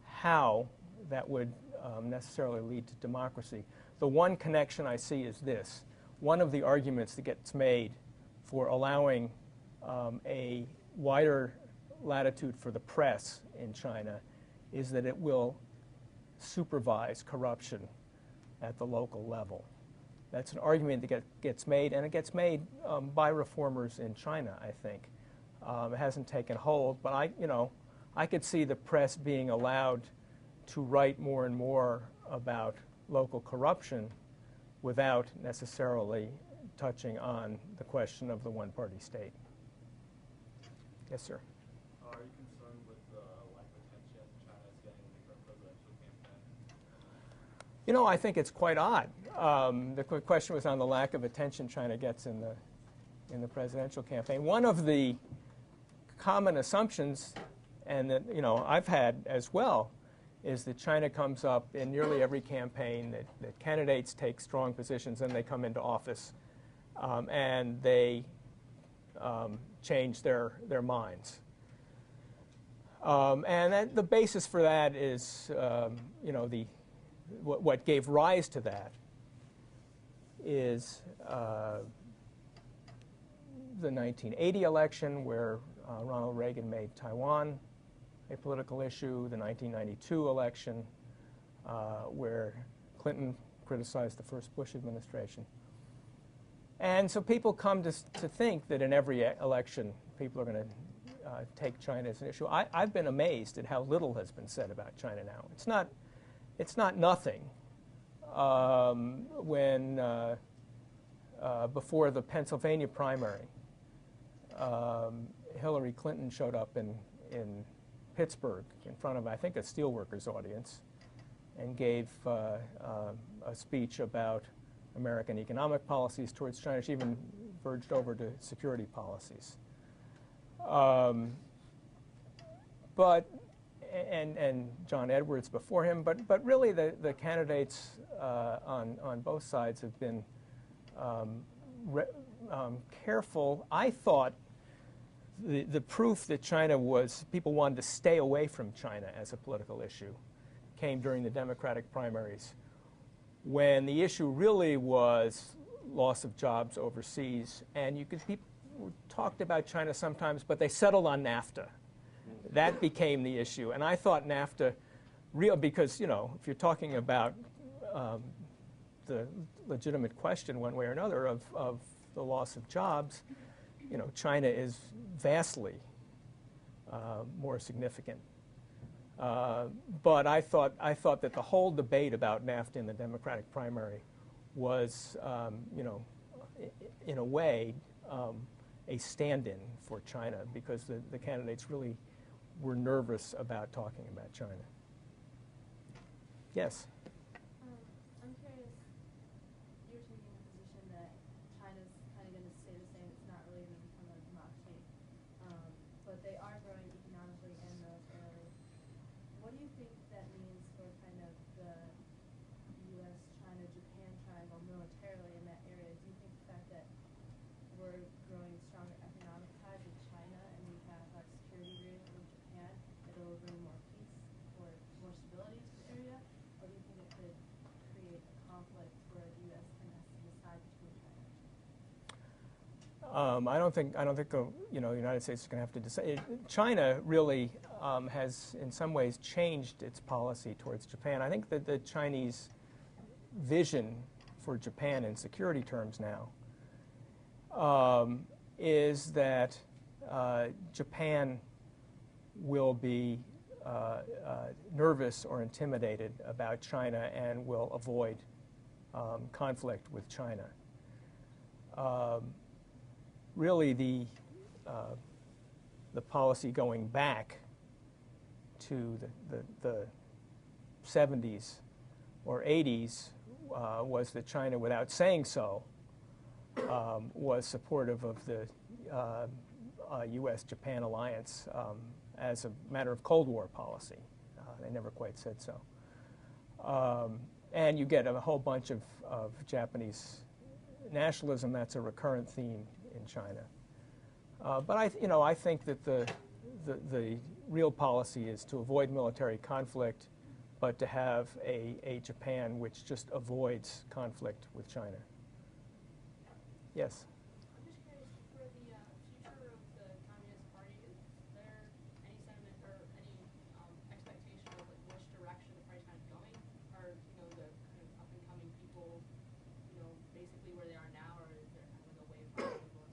how that would necessarily lead to democracy. The one connection I see is this. One of the arguments that gets made for allowing a wider latitude for the press in China is that it will supervise corruption at the local level. That's an argument that gets made, and it gets made by reformers in China, I think. It hasn't taken hold, but I could see the press being allowed to write more and more about local corruption without necessarily touching on the question of the one-party state. Yes, sir. Are you concerned with the lack of attention China is getting in the presidential campaign? You know, I think it's quite odd. The question was on the lack of attention China gets in the presidential campaign. One of the common assumptions, and that I've had as well, is that China comes up in nearly every campaign, that candidates take strong positions and they come into office and they change their minds. And the basis for that is, what gave rise to that is the 1980 election, where Ronald Reagan made Taiwan a political issue, the 1992 election, where Clinton criticized the first Bush administration. And so people come to think that in every election, people are going to take China as an issue. I've been amazed at how little has been said about China now. It's not nothing. Before the Pennsylvania primary, Hillary Clinton showed up in Pittsburgh in front of, I think, a steelworkers audience and gave a speech about American economic policies towards China. She even verged over to security policies. And John Edwards before him, but really the candidates on both sides have been careful. I thought the proof that people wanted to stay away from China as a political issue came during the Democratic primaries, when the issue really was loss of jobs overseas. And people talked about China sometimes, but they settled on NAFTA. That became the issue. And I thought NAFTA, because, if you're talking about the legitimate question one way or another of the loss of jobs, China is vastly more significant. But I thought that the whole debate about NAFTA in the Democratic primary was, in a way, a stand-in for China, because the candidates really were nervous about talking about China. Yes? I'm curious, you're taking a position that China's kind of going to stay the same. It's not really going to become a democracy. But they are growing economically and militarily. What do you think that means for kind of the U.S., China, Japan triangle militarily in that area? Do you think the fact that we're growing stronger economic ties with China and we have our security agreement with Japan, it'll bring more peace or more stability to the area? Or do you think it could create a conflict where the U.S. can have to decide between China? I don't think the United States is going to have to decide. China really has, in some ways, changed its policy towards Japan. I think that the Chinese vision for Japan in security terms now is that Japan will be nervous or intimidated about China and will avoid conflict with China. Really, the policy going back to the 70s or 80s was that China, without saying so, was supportive of the U.S.-Japan alliance as a matter of Cold War policy. They never quite said so. And you get a whole bunch of Japanese nationalism. That's a recurrent theme in China. But I think that the real policy is to avoid military conflict, but to have a Japan which just avoids conflict with China. Yes? I'm just curious, for the future of the Communist Party, is there any sentiment or any expectation of which direction the party's kind of going? Are the kind of up-and-coming people, basically where they are now, or is there kind of a wave of people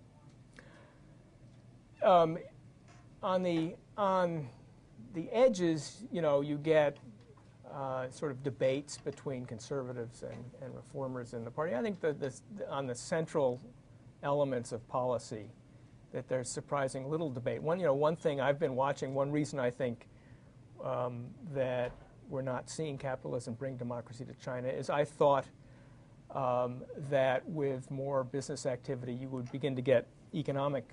On the edges, you get sort of debates between conservatives and reformers in the party. I think that on the central elements of policy, that there's surprising little debate. One thing I've been watching, one reason I think that we're not seeing capitalism bring democracy to China is I thought that with more business activity, you would begin to get economic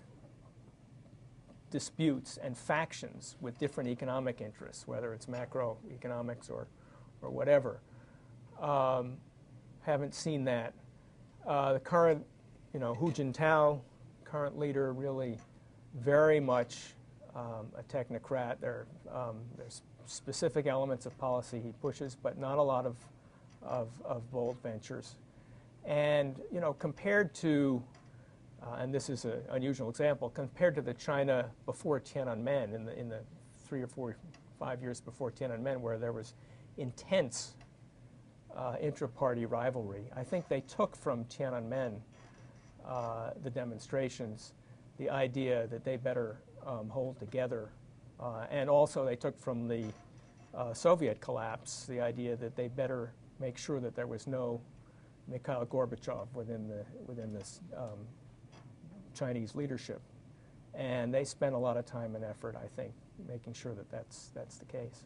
disputes and factions with different economic interests, whether it's macroeconomics or whatever. Haven't seen that. The current, Hu Jintao, current leader, really very much a technocrat. There's specific elements of policy he pushes, but not a lot of bold ventures. And compared to and this is an unusual example, compared to the China before Tiananmen, in the 3 or 4, 5 years before Tiananmen, where there was intense intra-party rivalry. I think they took from Tiananmen the demonstrations, the idea that they better hold together. And also they took from the Soviet collapse the idea that they better make sure that there was no Mikhail Gorbachev within this Chinese leadership. And they spent a lot of time and effort, I think, making sure that that's the case.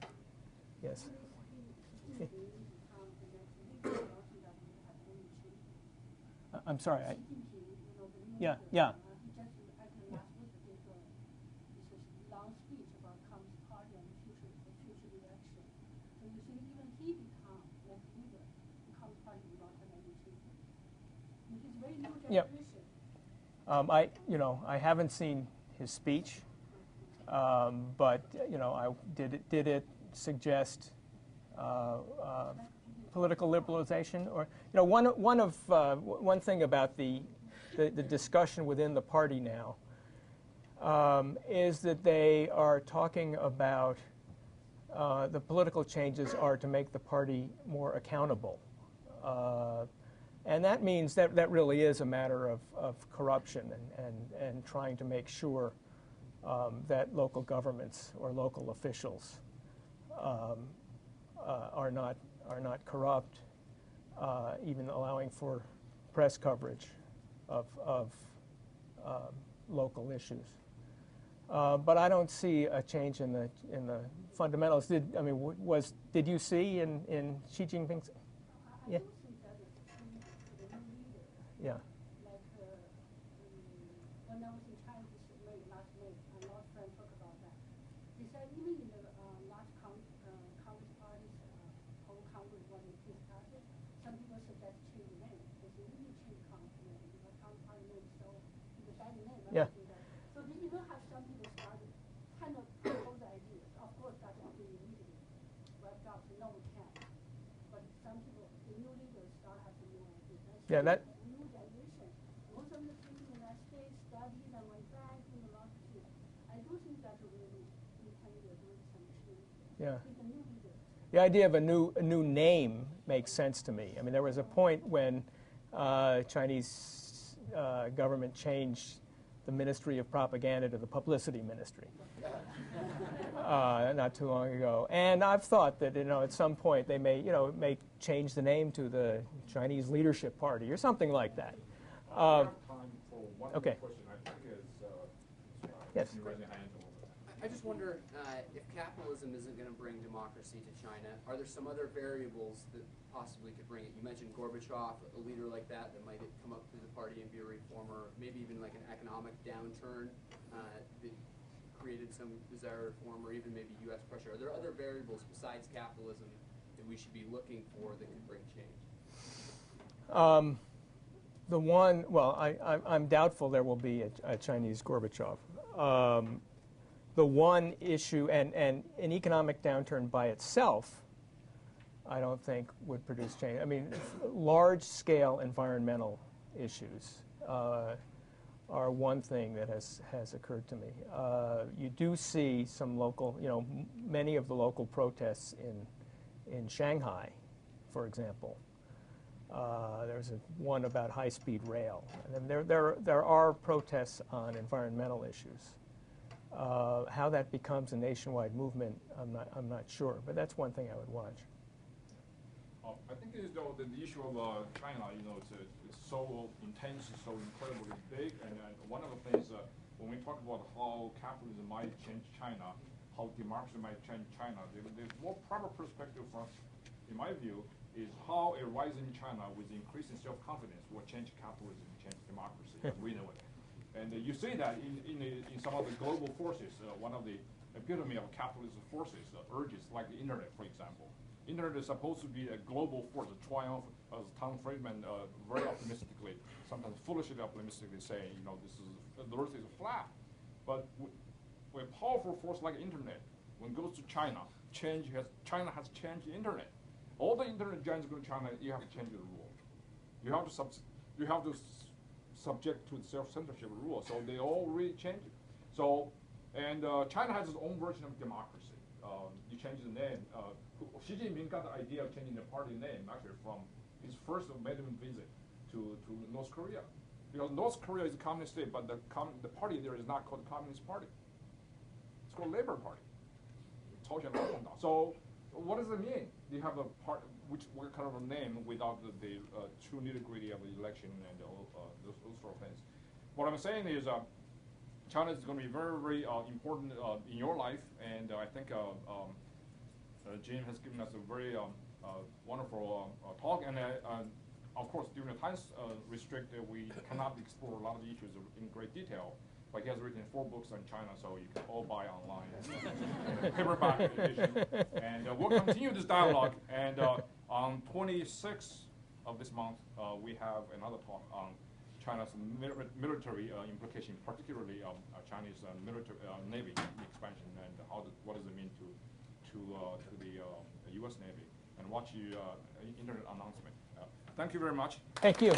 Yes? I'm sorry. Yeah. Yeah. I haven't seen his speech, but did it suggest political liberalization? Or one thing about the discussion within the party now is that they are talking about the political changes are to make the party more accountable. And that means that really is a matter of corruption and trying to make sure that local governments or local officials are not corrupt, even allowing for press coverage of local issues. But I don't see a change in the fundamentals. Did you see in Xi Jinping's? Yeah. Yeah. Like when I was in China last May, a lot of friends talk about that. They said even in the large Congress parties, whole Congress when it is passed, some people suggest change the name. They say we need to change Congress name because Congress party name is so it's a bad name. Yeah. So then you will have some people started kind of propose ideas. Of course, that will be immediately wiped out. So no, we can't. But some people, the new leaders start having new ideas. Yeah, that. Yeah. The idea of a new name makes sense to me. I mean, there was a point when Chinese government changed the Ministry of Propaganda to the Publicity Ministry not too long ago. And I've thought that at some point they may change the name to the Chinese Leadership Party or something like that. We have time for one okay. more question. I think yes. I just wonder if capitalism isn't going to bring democracy to China, are there some other variables that possibly could bring it? You mentioned Gorbachev, a leader like that might come up through the party and be a reformer, maybe even like an economic downturn that created some desire to reform, or even maybe U.S. pressure. Are there other variables besides capitalism that we should be looking for that could bring change? I'm doubtful there will be a Chinese Gorbachev. The one issue, and an economic downturn by itself, I don't think would produce change. I mean, large-scale environmental issues are one thing that has occurred to me. You do see some local, many of the local protests in Shanghai, for example. There's one about high-speed rail. And there are protests on environmental issues. How that becomes a nationwide movement, I'm not sure, but that's one thing I would watch. I think the issue of China, it's so intense, so incredibly big, and one of the things when we talk about how capitalism might change China, how democracy might change China, the more proper perspective from, in my view, is how a rising China with increasing self-confidence will change capitalism, change democracy as we know it. And you see that in some of the global forces, one of the epitome of capitalist forces urges, like the internet, for example. Internet is supposed to be a global force, a triumph, as Tom Friedman very optimistically, sometimes foolishly optimistically saying, the earth is flat. But with a powerful force like internet, when it goes to China, China has changed the internet. All the internet giants go to China, you have to change the rule. You have to subject to the self-censorship rule, so they all really change it. So, and China has its own version of democracy. You change the name. Xi Jinping got the idea of changing the party name actually from his first maiden visit to North Korea. Because North Korea is a communist state, but the party there is not called the Communist Party. It's called Labor Party. So what does it mean? Do you have a part, what kind of a name without the true nitty-gritty of the election and those sort of things? What I'm saying is China is going to be very, very important in your life, and I think Jim has given us a very wonderful talk. And of course, during the time restricted, we cannot explore a lot of the issues in great detail. But he has written 4 books on China, so you can all buy online, paperback edition. And we'll continue this dialogue. And on 26th of this month, we have another talk on China's military implications, particularly Chinese military Navy expansion, and what does it mean to the U.S. Navy. And watch the internet announcement. Thank you very much. Thank you.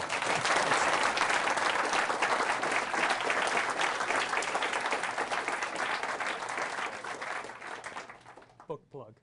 Book plug.